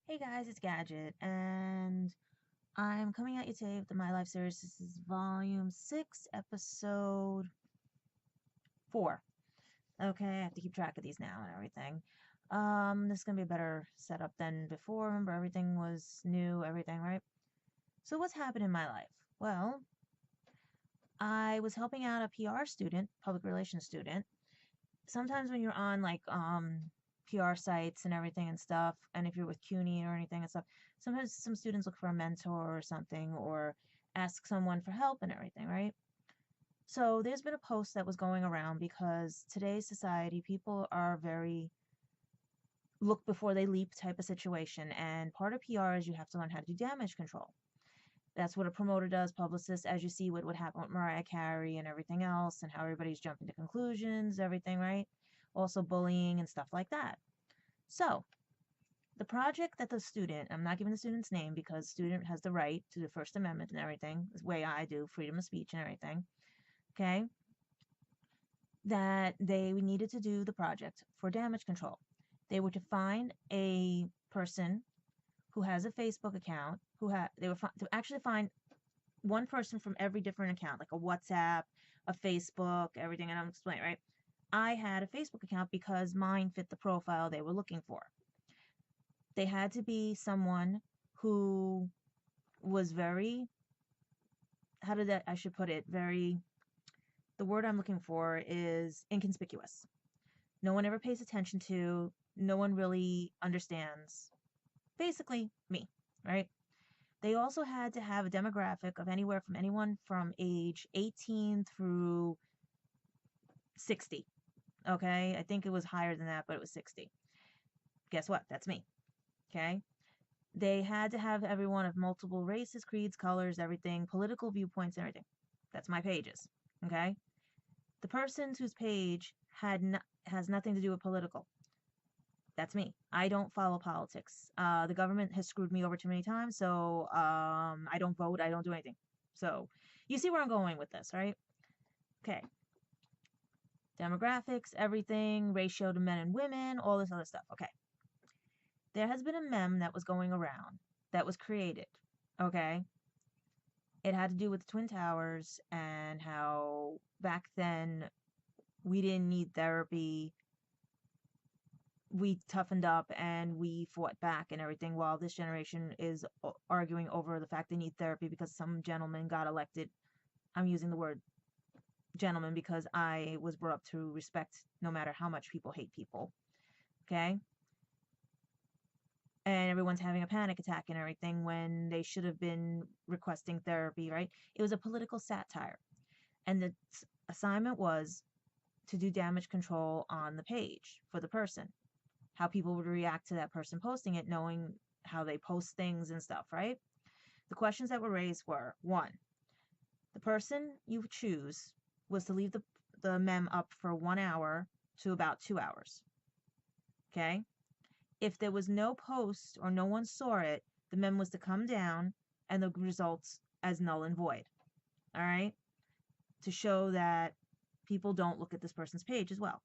Hey guys, it's Gadget, and I'm coming at you today with the My Life series. This is volume 6, episode 4. Okay, I have to keep track of these now and everything. This is gonna be a better setup than before. Remember, everything was new, everything, right? So what's happened in my life? Well, I was helping out a PR student, public relations student. Sometimes when you're on PR sites and everything and stuff, and if you're with CUNY or anything and stuff, sometimes some students look for a mentor or something or ask someone for help and everything, right? So there's been a post that was going around because today's society, people are very look before they leap type of situation, and part of PR is you have to learn how to do damage control. That's what a promoter does, publicist, as you see what would happen with Mariah Carey and everything else, and how everybody's jumping to conclusions, everything, right? Also bullying and stuff like that. So, the project that the student, I'm not giving the student's name because the student has the right to the First Amendment and everything, the way I do, freedom of speech and everything, okay, that they needed to do the project for damage control. They were to find a person who has a Facebook account, they were to actually find one person from every different account, like a WhatsApp, a Facebook, everything, and I'm explaining, right? I had a Facebook account because mine fit the profile they were looking for. They had to be someone who was very, how did that, I should put it, very, the word I'm looking for is inconspicuous. No one ever pays attention to, no one really understands. Basically, me, right? They also had to have a demographic of anywhere from anyone from age 18 through 60. Okay, I think it was higher than that, but it was 60. Guess what? That's me. Okay, they had to have everyone of multiple races, creeds, colors, everything, political viewpoints, and everything. That's my pages. Okay, the person whose page has nothing to do with political. That's me. I don't follow politics. The government has screwed me over too many times, so I don't vote. I don't do anything. So you see where I'm going with this, right? Okay, demographics, everything, ratio to men and women, all this other stuff. Okay. There has been a meme that was going around that was created. Okay. It had to do with the Twin Towers and how back then we didn't need therapy. We toughened up and we fought back and everything, while this generation is arguing over the fact they need therapy because some gentleman got elected. I'm using the word gentleman because I was brought up to respect no matter how much people hate people. Okay. And everyone's having a panic attack and everything when they should have been requesting therapy, right? It was a political satire. And the assignment was to do damage control on the page for the person, how people would react to that person posting it, knowing how they post things and stuff, right? The questions that were raised were: one, the person you choose was to leave the mem up for 1 hour to about 2 hours. Okay? If there was no post or no one saw it, the mem was to come down and the results as null and void. All right? To show that people don't look at this person's page as well.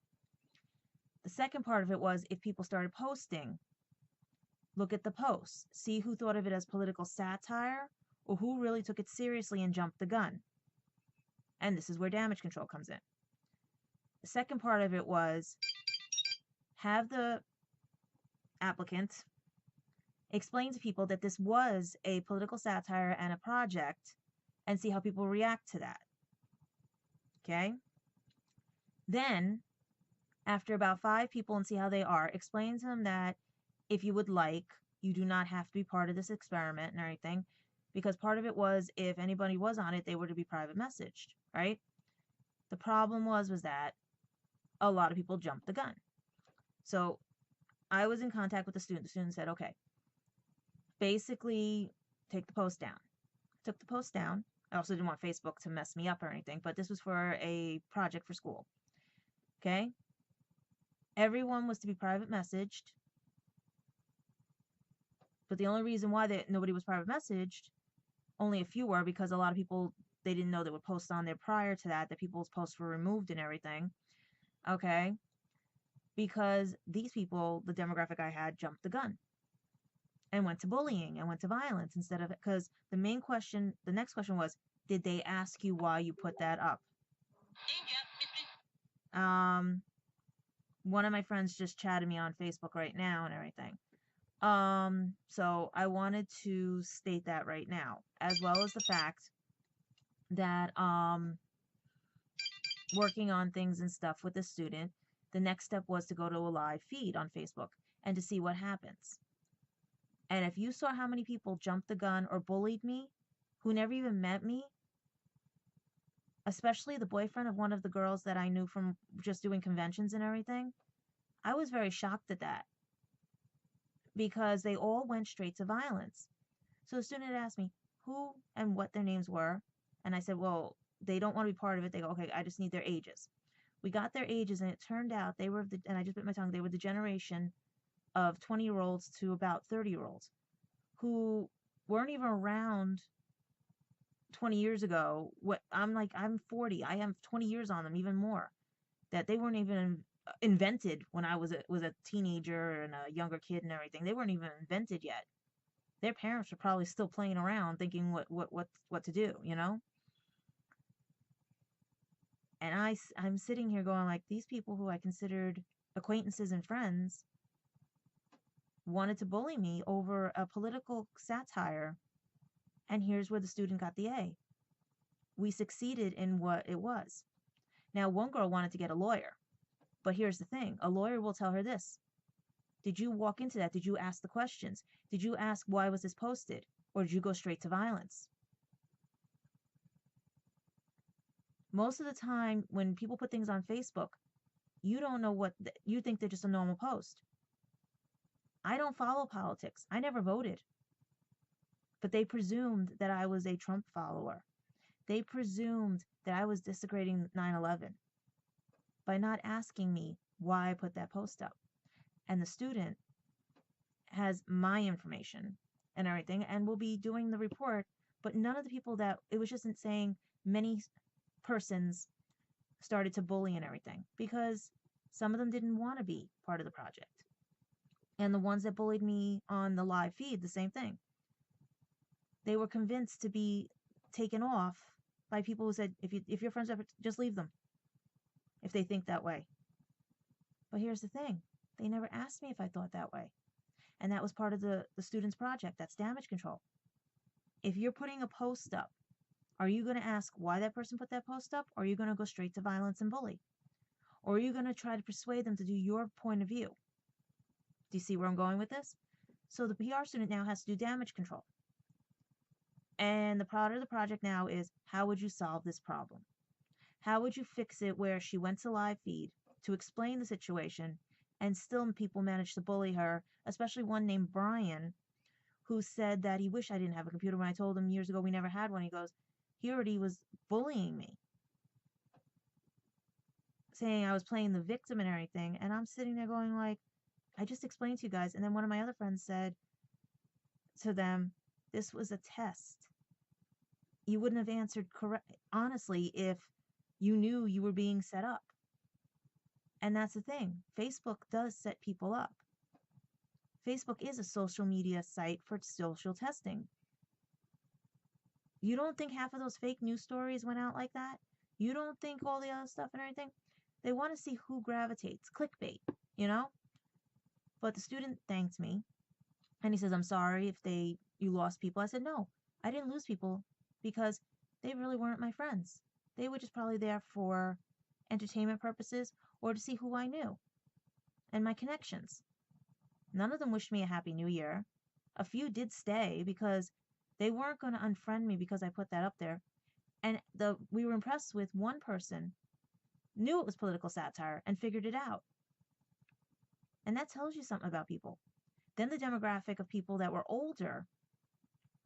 The second part of it was, if people started posting, look at the posts, see who thought of it as political satire or who really took it seriously and jumped the gun. And this is where damage control comes in. The second part of it was, have the applicant explain to people that this was a political satire and a project and see how people react to that. Okay? Then, after about 5 people and see how they are, explain to them that if you would like, you do not have to be part of this experiment and everything, because part of it was, if anybody was on it, they were to be private messaged, right? The problem was that a lot of people jumped the gun. So I was in contact with the student. The student said, okay, basically take the post down. Took the post down. I also didn't want Facebook to mess me up or anything, but this was for a project for school. Okay? Everyone was to be private messaged, but the only reason why nobody was private messaged, only a few were, because a lot of people, they didn't know they would post on there prior to that people's posts were removed and everything. Okay? Because these people, the demographic I had, jumped the gun. and went to bullying and went to violence instead of, because the next question was, did they ask you why you put that up? Um, One of my friends just chatted me on Facebook right now and everything. So I wanted to state that right now, as well as the fact that working on things and stuff with the student, the next step was to go to a live feed on Facebook and to see what happens. And if you saw how many people jumped the gun or bullied me who never even met me, especially the boyfriend of one of the girls that I knew from just doing conventions and everything, I was very shocked at that because they all went straight to violence. So the student had asked me who and what their names were. And I said, well, they don't want to be part of it. They go, okay, I just need their ages. We got their ages, and it turned out they were, and I just bit my tongue, they were the generation of 20-year-olds to about 30-year-olds who weren't even around 20 years ago. What I'm like, I'm 40. I have 20 years on them, even more. That they weren't even invented when I was a teenager and a younger kid and everything. They weren't even invented yet. Their parents were probably still playing around, thinking what to do, you know. And I'm sitting here going like, these people who I considered acquaintances and friends wanted to bully me over a political satire, and here's where the student got the A. We succeeded in what it was. Now, one girl wanted to get a lawyer, but here's the thing: a lawyer will tell her this. Did you walk into that? Did you ask the questions? Did you ask why was this posted? Or did you go straight to violence? Most of the time, when people put things on Facebook, you don't know you think they're just a normal post. I don't follow politics. I never voted. But they presumed that I was a Trump follower. They presumed that I was desecrating 9/11 by not asking me why I put that post up. And the student has my information and everything and will be doing the report, but none of the people that it was just saying many persons started to bully and everything because some of them didn't want to be part of the project. And the ones that bullied me on the live feed, the same thing. They were convinced to be taken off by people who said, if your friends ever, just leave them if they think that way. But here's the thing. They never asked me if I thought that way. And that was part of the student's project. That's damage control. If you're putting a post up, are you going to ask why that person put that post up? Or are you going to go straight to violence and bully? Or are you going to try to persuade them to do your point of view? Do you see where I'm going with this? So the PR student now has to do damage control. And the part of the project now is, how would you solve this problem? How would you fix it where she went to live feed to explain the situation and still people managed to bully her, especially one named Brian, who said that he wished I didn't have a computer. When I told him years ago we never had one, he goes, he already was bullying me, saying I was playing the victim and everything. And I'm sitting there going like, I just explained to you guys. And then one of my other friends said to them, this was a test. You wouldn't have answered correct, honestly, if you knew you were being set up. And that's the thing. Facebook does set people up. Facebook is a social media site for social testing. You don't think half of those fake news stories went out like that? You don't think all the other stuff and everything? They want to see who gravitates. Clickbait, you know? But the student thanked me. And he says, I'm sorry if you lost people. I said, no, I didn't lose people because they really weren't my friends. They were just probably there for entertainment purposes or to see who I knew and my connections. None of them wished me a happy new year. A few did stay because they weren't going to unfriend me because I put that up there. And we were impressed with one person knew it was political satire and figured it out. And that tells you something about people. Then the demographic of people that were older,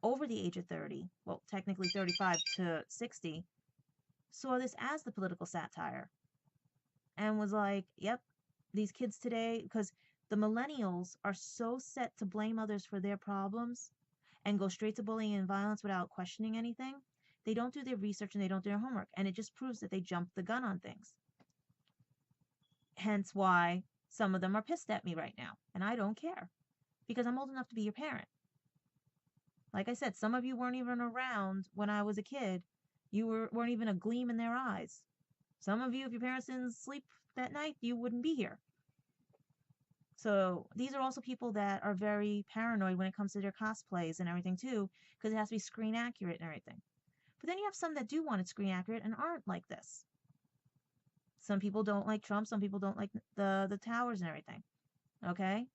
over the age of 30, well, technically 35 to 60, saw this as the political satire and was like, yep, these kids today, because the millennials are so set to blame others for their problems and go straight to bullying and violence without questioning anything. They don't do their research and they don't do their homework. And it just proves that they jumped the gun on things. Hence why some of them are pissed at me right now. And I don't care because I'm old enough to be your parent. Like I said, some of you weren't even around when I was a kid. You weren't even a gleam in their eyes. Some of you, if your parents didn't sleep that night, you wouldn't be here. So these are also people that are very paranoid when it comes to their cosplays and everything too, because it has to be screen accurate and everything. But then you have some that do want it screen accurate and aren't like this. Some people don't like Trump. Some people don't like the towers and everything. Okay?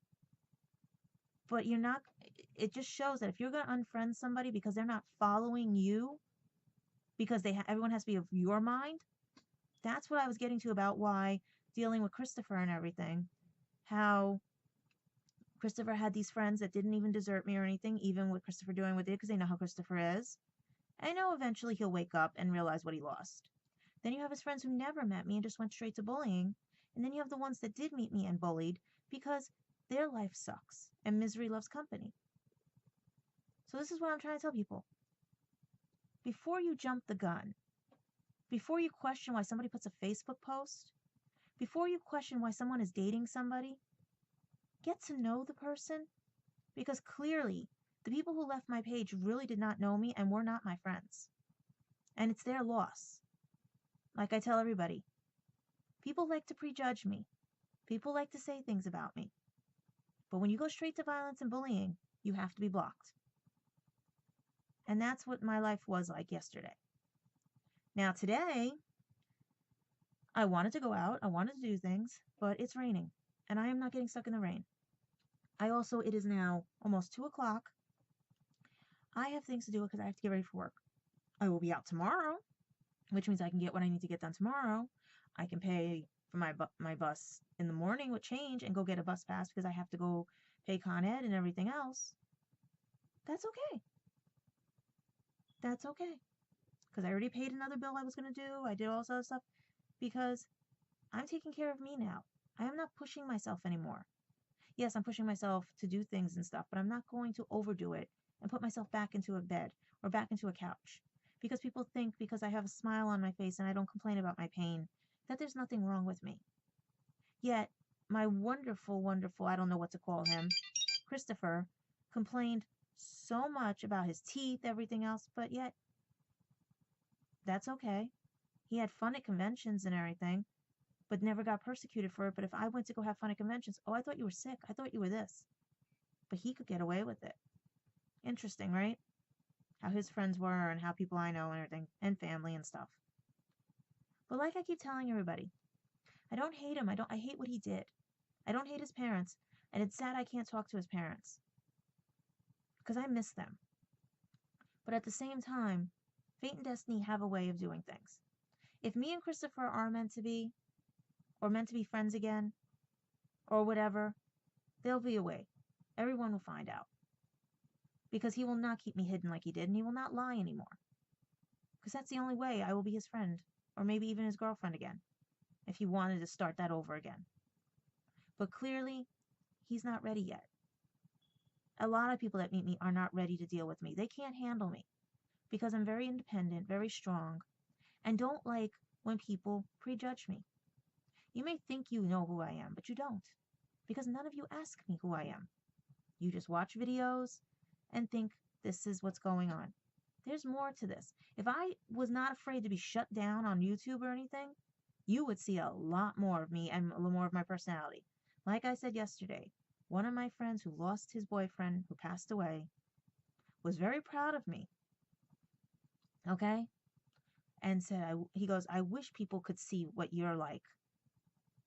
But you're not, it just shows that if you're going to unfriend somebody because they're not following you, because everyone has to be of your mind, that's what I was getting to about why dealing with Christopher and everything, how Christopher had these friends that didn't even desert me or anything, even with Christopher doing what they did, because they know how Christopher is. I know eventually he'll wake up and realize what he lost. Then you have his friends who never met me and just went straight to bullying. And then you have the ones that did meet me and bullied because their life sucks and misery loves company. So this is what I'm trying to tell people. Before you jump the gun, before you question why somebody puts a Facebook post, before you question why someone is dating somebody, get to know the person, because clearly the people who left my page really did not know me and were not my friends. And it's their loss. Like I tell everybody, people like to prejudge me. People like to say things about me. But when you go straight to violence and bullying, you have to be blocked. And that's what my life was like yesterday. Now today, I wanted to go out, I wanted to do things, but it's raining, and I am not getting stuck in the rain. It is now almost 2 o'clock. I have things to do because I have to get ready for work. I will be out tomorrow, which means I can get what I need to get done tomorrow. I can pay for my bus in the morning with change and go get a bus pass because I have to go pay Con Ed and everything else. That's okay. That's okay. Because I already paid another bill I was going to do. I did all this other stuff because I'm taking care of me now. I am not pushing myself anymore. Yes, I'm pushing myself to do things and stuff, but I'm not going to overdo it and put myself back into a bed or back into a couch. Because people think because I have a smile on my face and I don't complain about my pain, that there's nothing wrong with me. Yet, my wonderful, wonderful, I don't know what to call him, Christopher, complained so much about his teeth, everything else, but yet, that's okay. He had fun at conventions and everything, but never got persecuted for it. But if I went to go have fun at conventions, oh, I thought you were sick. I thought you were this. But he could get away with it. Interesting, right? How his friends were and how people I know and everything, and family and stuff. But like I keep telling everybody, I don't hate him. I hate what he did. I don't hate his parents. And it's sad I can't talk to his parents. Because I miss them. But at the same time, fate and destiny have a way of doing things. If me and Christopher are meant to be, or meant to be friends again, or whatever, there'll be a way. Everyone will find out. Because he will not keep me hidden like he did, and he will not lie anymore. Because that's the only way I will be his friend, or maybe even his girlfriend again, if he wanted to start that over again. But clearly, he's not ready yet. A lot of people that meet me are not ready to deal with me. They can't handle me, because I'm very independent, very strong, and don't like when people prejudge me. You may think you know who I am, but you don't, because none of you ask me who I am. You just watch videos and think this is what's going on. There's more to this. If I was not afraid to be shut down on YouTube or anything, you would see a lot more of me and a little more of my personality. Like I said yesterday, one of my friends who lost his boyfriend, who passed away, was very proud of me. Okay? And said, he goes, I wish people could see what you're like.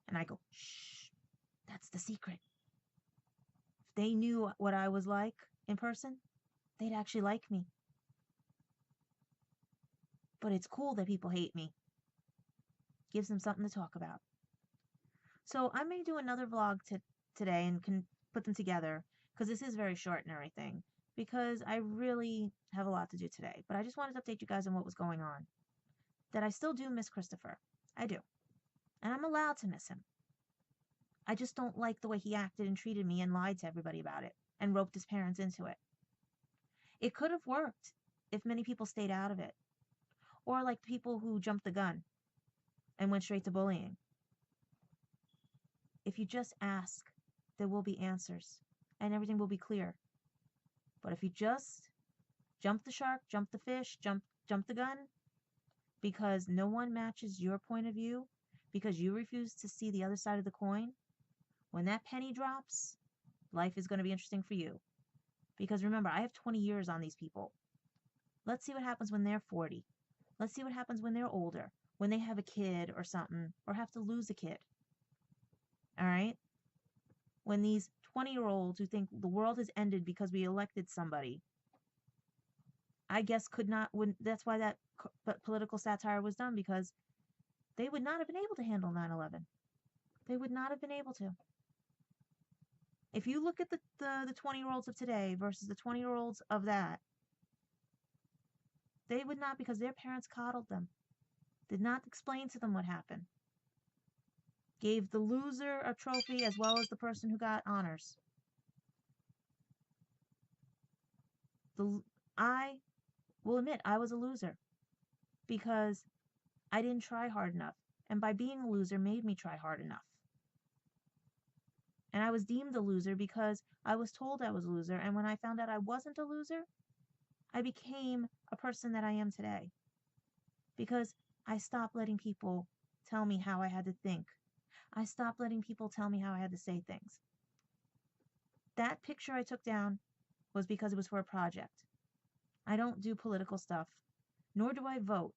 And I go, shh, that's the secret. If they knew what I was like in person, they'd actually like me. But it's cool that people hate me. Gives them something to talk about. So I may do another vlog today and can put them together, because this is very short and everything, because I really have a lot to do today. But I just wanted to update you guys on what was going on. That I still do miss Christopher. I do. And I'm allowed to miss him. I just don't like the way he acted and treated me and lied to everybody about it and roped his parents into it. It could have worked if many people stayed out of it. Or like the people who jumped the gun and went straight to bullying. If you just ask, there will be answers and everything will be clear. But if you just Jump the shark, jump the fish, jump the gun, because no one matches your point of view, because you refuse to see the other side of the coin. When that penny drops, life is going to be interesting for you. Because remember, I have 20 years on these people. Let's see what happens when they're 40. Let's see what happens when they're older, when they have a kid or something, or have to lose a kid. All right? When these 20-year-olds who think the world has ended because we elected somebody, I guess that's why that political satire was done, because they would not have been able to handle 9/11. They would not have been able to. If you look at the 20-year-olds of today versus the 20-year-olds of that, they would not, because their parents coddled them, did not explain to them what happened, gave the loser a trophy as well as the person who got honors. I will admit I was a loser because I didn't try hard enough, and by being a loser made me try hard enough. And I was deemed a loser because I was told I was a loser, and when I found out I wasn't a loser, I became a person that I am today. Because I stopped letting people tell me how I had to think. I stopped letting people tell me how I had to say things. That picture I took down was because it was for a project. I don't do political stuff, nor do I vote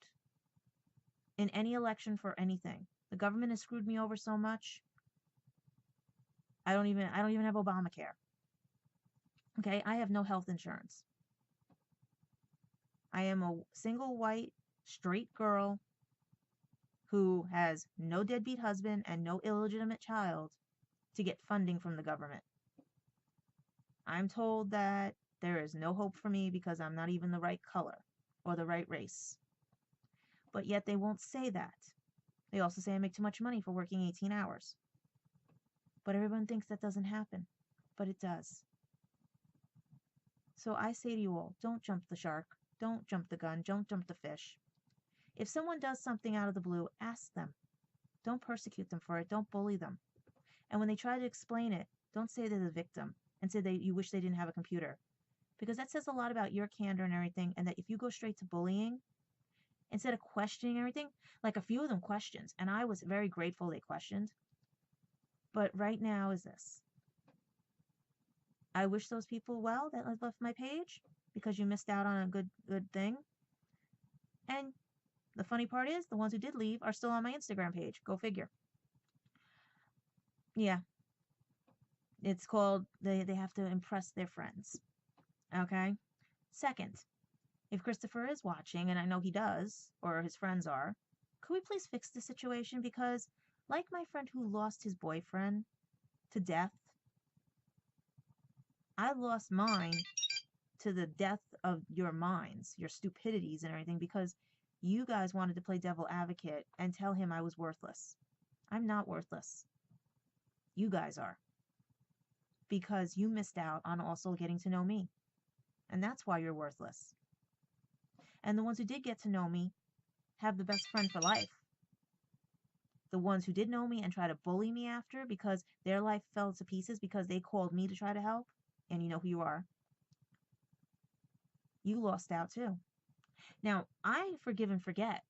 in any election for anything. The government has screwed me over so much. I don't even have Obamacare. Okay, I have no health insurance. I am a single white straight girl who has no deadbeat husband and no illegitimate child to get funding from the government. I'm told that there is no hope for me because I'm not even the right color or the right race. But yet they won't say that. They also say I make too much money for working 18 hours. But everyone thinks that doesn't happen. But it does. So I say to you all, don't jump the shark. Don't jump the gun. Don't jump the fish. If someone does something out of the blue, ask them. Don't persecute them for it. Don't bully them. And when they try to explain it, don't say they're the victim and say you wish they didn't have a computer. Because that says a lot about your candor and everything, and that if you go straight to bullying, instead of questioning everything, like a few of them questioned, and I was very grateful they questioned. But right now is this. I wish those people well that left my page, because you missed out on a good thing. And the funny part is, the ones who did leave are still on my Instagram page. Go figure. Yeah. It's called, they have to impress their friends. Okay? Second, if Christopher is watching, and I know he does, or his friends are, could we please fix the situation? Because, like my friend who lost his boyfriend to death, I lost mine to the death of your minds, your stupidities and everything, because you guys wanted to play devil advocate and tell him I was worthless. I'm not worthless. You guys are. Because you missed out on also getting to know me. And that's why you're worthless. And the ones who did get to know me have the best friend for life. The ones who did know me and try to bully me after because their life fell to pieces because they called me to try to help, and you know who you are, you lost out too. Now, I forgive and forget.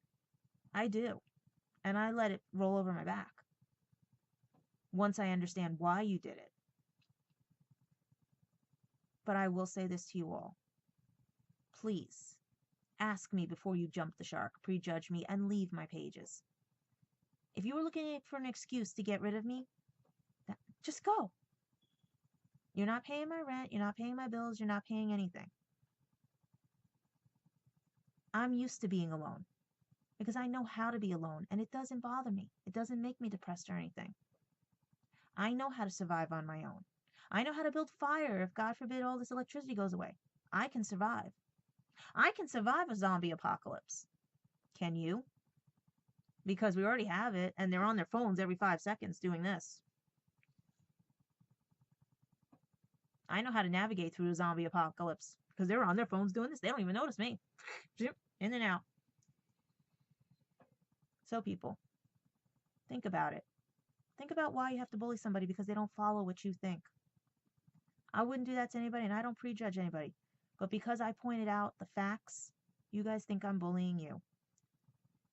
I do. And I let it roll over my back once I understand why you did it. But I will say this to you all. Please, ask me before you jump the shark, prejudge me, and leave my pages. If you were looking for an excuse to get rid of me, just go. You're not paying my rent, you're not paying my bills, you're not paying anything. I'm used to being alone because I know how to be alone, and it doesn't bother me. It doesn't make me depressed or anything. I know how to survive on my own. I know how to build fire if, God forbid, all this electricity goes away. I can survive. I can survive a zombie apocalypse. Can you? Because we already have it, and they're on their phones every 5 seconds doing this. I know how to navigate through a zombie apocalypse because they're on their phones doing this. They don't even notice me. In and out. So people, think about it. Think about why you have to bully somebody because they don't follow what you think. I wouldn't do that to anybody, and I don't prejudge anybody. But because I pointed out the facts, you guys think I'm bullying you.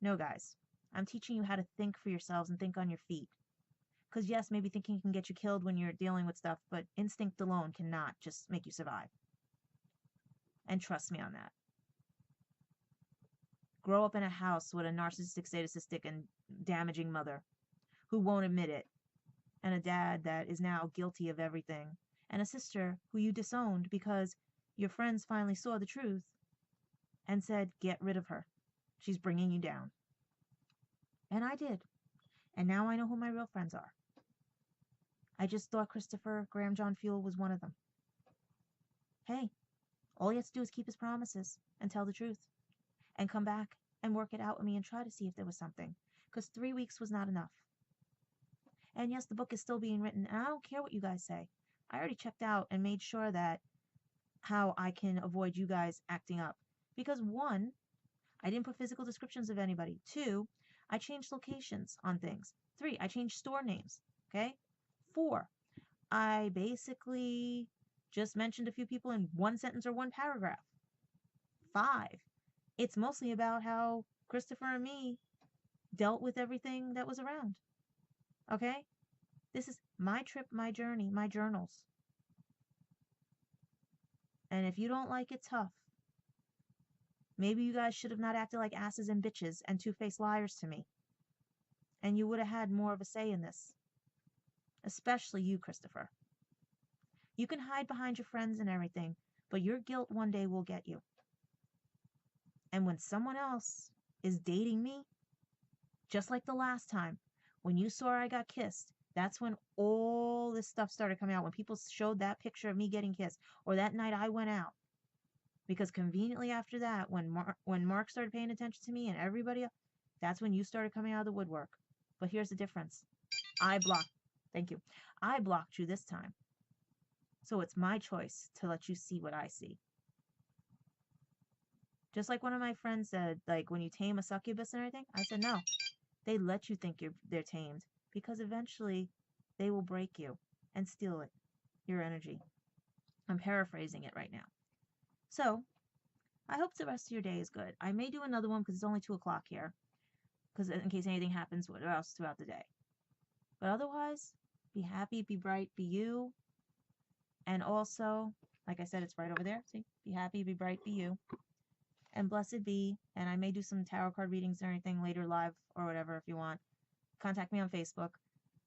No, guys. I'm teaching you how to think for yourselves and think on your feet. Because, yes, maybe thinking can get you killed when you're dealing with stuff, but instinct alone cannot just make you survive. And trust me on that. Grow up in a house with a narcissistic, sadistic, and damaging mother who won't admit it, and a dad that is now guilty of everything, and a sister who you disowned because your friends finally saw the truth and said, get rid of her. She's bringing you down. And I did. And now I know who my real friends are. I just thought Christopher Graham John Fuel was one of them. Hey, all he has to do is keep his promises and tell the truth and come back and work it out with me and try to see if there was something. Because 3 weeks was not enough. And yes, the book is still being written, and I don't care what you guys say. I already checked out and made sure that how I can avoid you guys acting up. Because 1, I didn't put physical descriptions of anybody. 2, I changed locations on things. 3, I changed store names. Okay? 4, I basically just mentioned a few people in 1 sentence or 1 paragraph. 5, it's mostly about how Christopher and me dealt with everything that was around. Okay? This is my trip, my journey, my journals. And if you don't like it, tough. Maybe you guys should have not acted like asses and bitches and two-faced liars to me. And you would have had more of a say in this. Especially you, Christopher. You can hide behind your friends and everything, but your guilt one day will get you. And when someone else is dating me, just like the last time, when you saw I got kissed, that's when all this stuff started coming out. When people showed that picture of me getting kissed, or that night I went out. Because conveniently after that, when Mark started paying attention to me and everybody else, that's when you started coming out of the woodwork. But here's the difference. Thank you. I blocked you this time. So it's my choice to let you see what I see. Just like one of my friends said, like when you tame a succubus and everything, I said no. They let you think they're tamed because eventually they will break you and steal it, your energy. I'm paraphrasing it right now. So I hope the rest of your day is good. I may do another one because it's only 2 o'clock here, because in case anything happens else throughout the day. But otherwise, be happy, be bright, be you. And also, like I said, it's right over there. See, be happy, be bright, be you. And blessed be. And I may do some tarot card readings or anything later live or whatever if you want. Contact me on Facebook.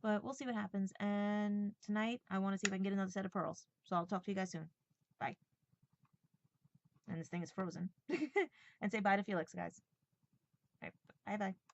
But we'll see what happens. And tonight, I want to see if I can get another set of pearls. So I'll talk to you guys soon. Bye. And this thing is frozen. And say bye to Felix, guys. All right. Bye-bye.